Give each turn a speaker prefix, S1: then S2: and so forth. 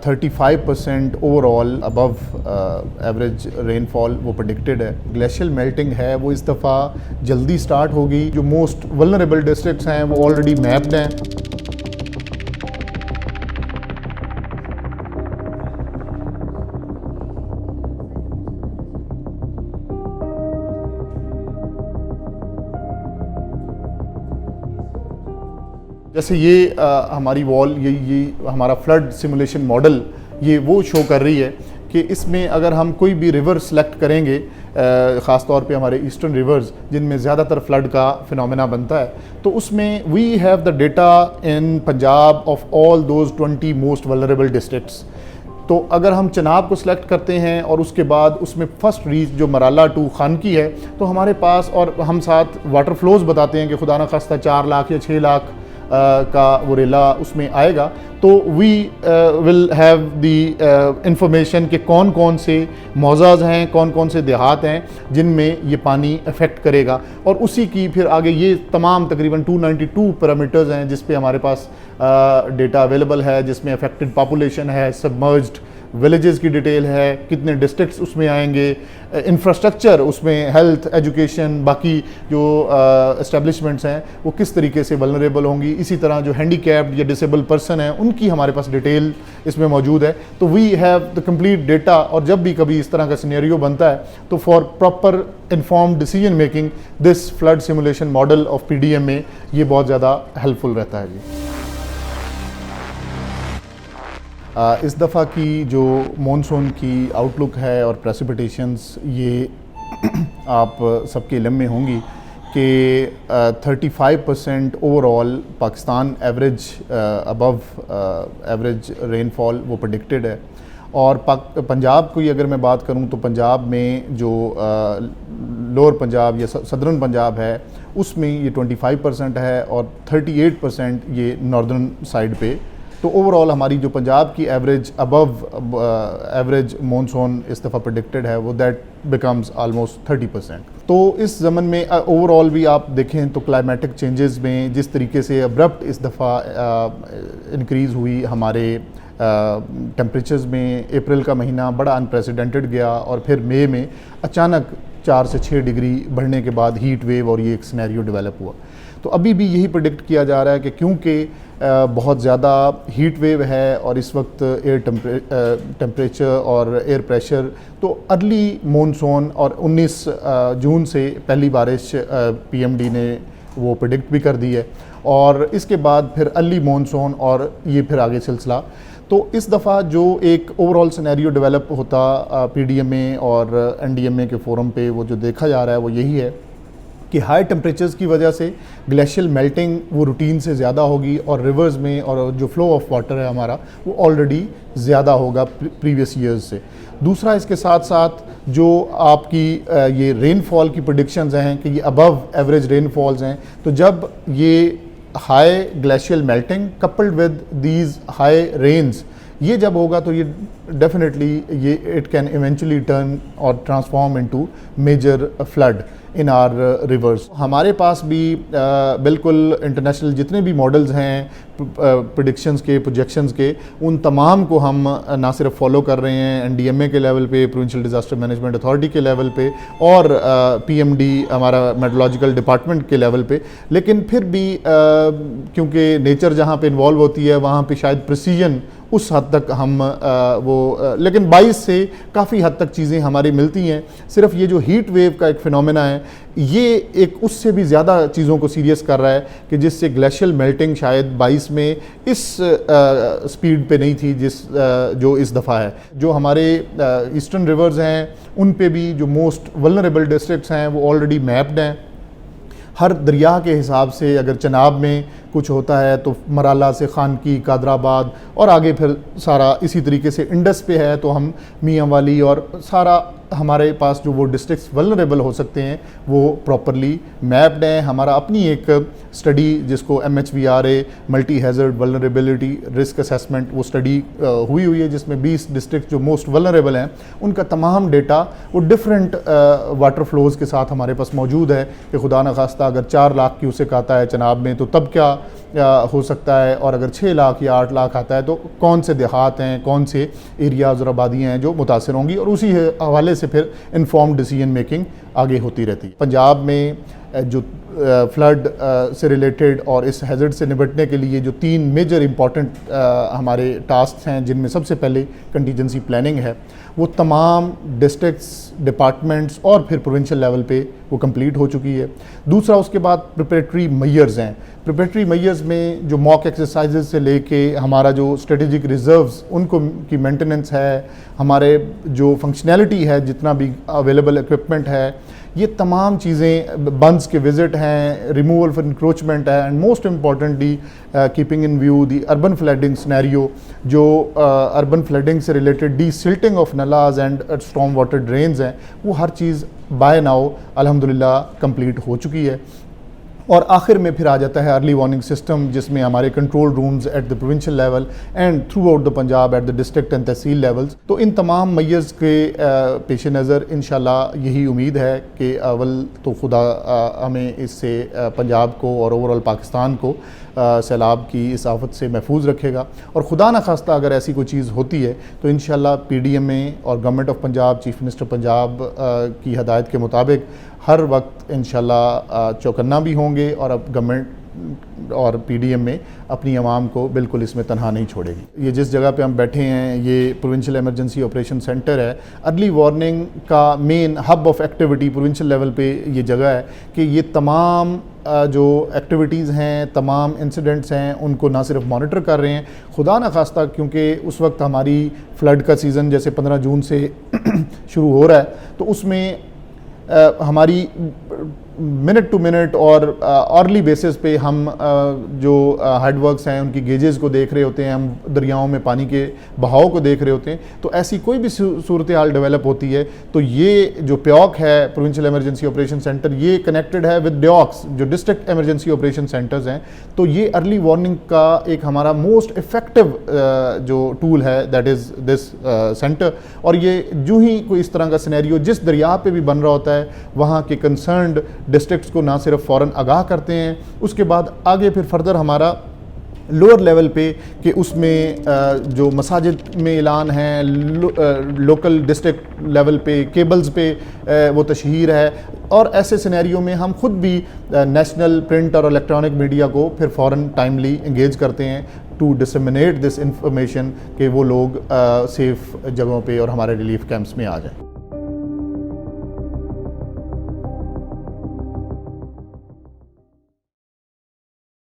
S1: 35% over all ابو average rainfall وہ predicted ہے. گلیشیل melting ہے وہ اس دفعہ جلدی سٹارٹ ہوگی. جو موسٹ ولنریبل ڈسٹرکٹس ہیں وہ آلریڈی میپڈ ہیں. جیسے یہ ہماری وال یہ ہمارا فلڈ سیمولیشن ماڈل یہ وہ شو کر رہی ہے کہ اس میں اگر ہم کوئی بھی ریور سلیکٹ کریں گے، خاص طور پہ ہمارے ایسٹرن ریورز جن میں زیادہ تر فلڈ کا فنومینا بنتا ہے، تو اس میں we have the data in Punjab of all those 20 most vulnerable districts. تو اگر ہم چناب کو سلیکٹ کرتے ہیں اور اس کے بعد اس میں فرسٹ ریچ جو مرالہ ٹو خانکی ہے، تو ہمارے پاس اور ہم ساتھ واٹر فلوز بتاتے ہیں کہ خدا نخواستہ 4 لاکھ یا 6 لاکھ کا وہ ریلا اس میں آئے گا. تو وی ول ہیو دی انفارمیشن کہ کون کون سے موضاز ہیں، کون کون سے دیہات ہیں جن میں یہ پانی افیکٹ کرے گا، اور اسی کی پھر آگے یہ تمام تقریباً 292 پیرامیٹرز ہیں جس پہ ہمارے پاس ڈیٹا اویلیبل ہے، جس میں افیکٹڈ پاپولیشن ہے، سبمرجڈ ولیجز کی ڈیٹیل ہے، کتنے ڈسٹرکٹس اس میں آئیں گے، انفراسٹرکچر اس میں ہیلتھ، ایجوکیشن، باقی جو اسٹیبلشمنٹس ہیں وہ کس طریقے سے ولنریبل ہوں گی. اسی طرح جو ہینڈی کیپڈ یا ڈسیبل پرسن ہیں ان کی ہمارے پاس ڈیٹیل اس میں موجود ہے. تو we have the complete data, اور جب بھی کبھی اس طرح کا سینیریو بنتا ہے تو for proper informed decision making this flood simulation model of PDM میں یہ بہت زیادہ ہیلپ فل رہتا ہے. جی اس دفعہ کی جو مونسون کی آؤٹ لک ہے اور پریسیپیٹیشنز یہ آپ سب کے علم میں ہوں گی کہ 35% overall Pakistan average above average rainfall وہ پرڈکٹڈ ہے. اور پنجاب کی اگر میں بات کروں تو پنجاب میں جو لوور پنجاب یا صدرن پنجاب ہے اس میں یہ 25% ہے، اور 38% یہ ناردرن سائڈ پہ. تو اوور آل ہماری جو پنجاب کی ایوریج ابو ایوریج مونسون اس دفعہ پرڈکٹڈ ہے وہ دیٹ بیکمز آلموسٹ 30%. تو اس زمن میں اوور آل بھی آپ دیکھیں تو کلائمیٹک چینجز میں جس طریقے سے ابرپٹ اس دفعہ انکریز ہوئی ہمارے ٹیمپریچرز میں، اپریل کا مہینہ بڑا انپریسیڈنٹڈ گیا، اور پھر مئی میں اچانک 4 سے 6 ڈگری بڑھنے کے بعد ہیٹ ویو اور یہ ایک سینیریو ڈیولپ ہوا. تو ابھی بھی یہی پریڈکٹ کیا جا رہا ہے کہ کیونکہ بہت زیادہ ہیٹ ویو ہے اور اس وقت ایئر ٹمپریچر اور ایئر پریشر، تو ارلی مونسون اور 19 جون سے پہلی بارش PMD نے وہ پریڈکٹ بھی کر دی ہے، اور اس کے بعد پھر ارلی مونسون اور یہ پھر آگے سلسلہ. تو اس دفعہ جو ایک اوور آل سینیریو ڈیولپ ہوتا PDMA اور NDMA کے فورم پہ وہ جو دیکھا جا رہا ہے وہ یہی ہے کہ ہائی ٹمپریچرز کی وجہ سے گلیشیل میلٹنگ وہ روٹین سے زیادہ ہوگی، اور ریورز میں اور جو فلو آف واٹر ہے ہمارا وہ آلریڈی زیادہ ہوگا پریویس ایئرز سے. دوسرا اس کے ساتھ ساتھ جو آپ کی یہ رین فال کی پریڈکشنز ہیں کہ یہ ابو ایوریج رین فالز ہیں، تو جب یہ high glacial melting coupled with these high rains یہ جب ہوگا تو یہ ڈیفینیٹلی یہ اٹ کین ایونچولی ٹرن اور transform into major flood in our rivers. ہمارے پاس بھی بالکل انٹرنیشنل جتنے بھی ماڈلز ہیں پریڈکشنز کے، پروجیکشنز کے، ان تمام کو ہم نہ صرف فالو کر رہے ہیں NDMA کے لیول پہ، پروونشل ڈیزاسٹر مینجمنٹ اتھارٹی کے لیول پہ، اور PMD ہمارا میٹرولوجیکل ڈپارٹمنٹ کے لیول پہ، لیکن پھر بھی کیونکہ نیچر جہاں پہ انوالو ہوتی ہے وہاں پہ شاید پریسیجن اس حد تک ہم لیکن 22 سے کافی حد تک چیزیں ہماری ملتی ہیں. صرف یہ جو ہیٹ ویو کا ایک فنومینا ہے یہ ایک اس سے بھی زیادہ چیزوں کو سیریس کر رہا ہے کہ جس سے گلیشیل میلٹنگ شاید 22 میں اس سپیڈ پہ نہیں تھی جو اس دفعہ ہے. جو ہمارے ایسٹرن ریورز ہیں ان پہ بھی جو موسٹ ولنریبل ڈسٹرکٹس ہیں وہ آلریڈی میپڈ ہیں. ہر دریا کے حساب سے اگر چناب میں کچھ ہوتا ہے تو مرالہ سے خانکی، قادر آباد، اور آگے پھر سارا اسی طریقے سے انڈس پہ ہے تو ہم میاں والی، اور سارا ہمارے پاس جو وہ ڈسٹرکٹس ولنریبل ہو سکتے ہیں وہ پراپرلی میپڈ ہیں. ہمارا اپنی ایک اسٹڈی جس کو MHVRA multi hazard vulnerability risk assessment وہ اسٹڈی ہوئی ہے جس میں 20 ڈسٹرکٹ جو موسٹ ولنریبل ہیں ان کا تمام ڈیٹا وہ ڈفرینٹ واٹر فلوز کے ساتھ ہمارے پاس موجود ہے کہ خدا نخواستہ اگر 4 لاکھ کیوسک آتا ہے چناب میں تو تب کیا ہو سکتا ہے، اور اگر 6 لاکھ یا 8 لاکھ آتا ہے تو کون سے دیہات ہیں، کون سے ایریاز اور آبادیاں ہیں جو متاثر ہوں گی، اور اسی حوالے سے پھر انفارمڈ ڈیسیجن میکنگ آگے ہوتی رہتی ہے۔ پنجاب میں جو فلڈ سے ریلیٹڈ اور اس ہیزرڈ سے نپٹنے کے لیے جو 3 میجر امپورٹنٹ ہمارے ٹاسکس ہیں، جن میں سب سے پہلے کنٹیجنسی پلاننگ ہے، وہ تمام ڈسٹرکٹس، ڈپارٹمنٹس اور پھر پروونشل لیول پہ وہ کمپلیٹ ہو چکی ہے۔ دوسرا اس کے بعد پریپریٹری میئرز ہیں۔ پریپریٹری میئرز میں جو موک ایکسرسائزز سے لے کے ہمارا جو اسٹریٹجک ریزروز ان کو کی مینٹیننس ہے، ہمارے جو فنکشنالٹی ہے، جتنا بھی اویلیبل ایکوپمنٹ ہے، یہ تمام چیزیں، بنز کے وزٹ ہیں، ریموول فار انکروچمنٹ ہے، and most importantly keeping in view the urban flooding scenario, جو اربن فلڈنگ سے related desilting of nullahs and storm water drains ہیں، وہ ہر چیز بائی ناؤ الحمدللہ کمپلیٹ ہو چکی ہے۔ اور آخر میں پھر آ جاتا ہے ارلی وارننگ سسٹم، جس میں ہمارے control rooms at the provincial level and throughout the Punjab at the district and tehsil levels. تو ان تمام میئرز کے پیش نظر انشاءاللہ یہی امید ہے کہ اول تو خدا ہمیں اس سے پنجاب کو اور اوورآل پاکستان کو سیلاب کی اس آفت سے محفوظ رکھے گا، اور خدا نخواستہ اگر ایسی کوئی چیز ہوتی ہے تو انشاءاللہ پی ڈی ایم میں اور government of Punjab, chief minister Punjab کی ہدایت کے مطابق ہر وقت انشاءاللہ چوکنا بھی ہوں گے، اور اب گورنمنٹ اور پی ڈی ایم میں اپنی عوام کو بالکل اس میں تنہا نہیں چھوڑے گی۔ یہ جس جگہ پہ ہم بیٹھے ہیں، یہ پروونشل ایمرجنسی آپریشن سینٹر ہے۔ ارلی وارننگ کا main hub of activity provincial level پہ یہ جگہ ہے کہ یہ تمام جو ایکٹیویٹیز ہیں، تمام انسیڈنٹس ہیں، ان کو نہ صرف مانیٹر کر رہے ہیں، خدا نخواستہ کیونکہ اس وقت ہماری فلڈ کا سیزن جیسے 15 جون سے شروع ہو رہا ہے، تو اس میں ہماری منٹ ٹو منٹ اور آرلی بیسس پہ ہم جو ہیڈ ورکس ہیں ان کی گیجز کو دیکھ رہے ہوتے ہیں، ہم دریاؤں میں پانی کے بہاؤ کو دیکھ رہے ہوتے ہیں۔ تو ایسی کوئی بھی صورتحال ڈیولپ ہوتی ہے تو یہ جو پیوک ہے پروونشل ایمرجنسی آپریشن سینٹر، یہ کنیکٹڈ ہے ود ڈیوکس جو ڈسٹرکٹ ایمرجنسی آپریشن سینٹرز ہیں۔ تو یہ ارلی وارننگ کا ایک ہمارا موسٹ افیکٹو جو ٹول ہے، دیٹ از دس سینٹر، اور یہ جو ہی کوئی اس طرح کا سینیریو جس دریا پہ بھی بن رہا ہوتا ہے، وہاں کے کنسرنڈ ڈسٹرکٹس کو نہ صرف فوراً آگاہ کرتے ہیں، اس کے بعد آگے پھر فردر ہمارا لوور لیول پہ کہ اس میں جو مساجد میں اعلان ہے، لوکل ڈسٹرکٹ لیول پہ کیبلز پہ وہ تشہیر ہے، اور ایسے سینیریو میں ہم خود بھی نیشنل پرنٹ اور الیکٹرانک میڈیا کو پھر فوراً ٹائملی انگیج کرتے ہیں ٹو ڈسمینیٹ دس انفارمیشن کہ وہ لوگ سیف جگہوں پہ اور ہمارے ریلیف کیمپس میں آ جائیں۔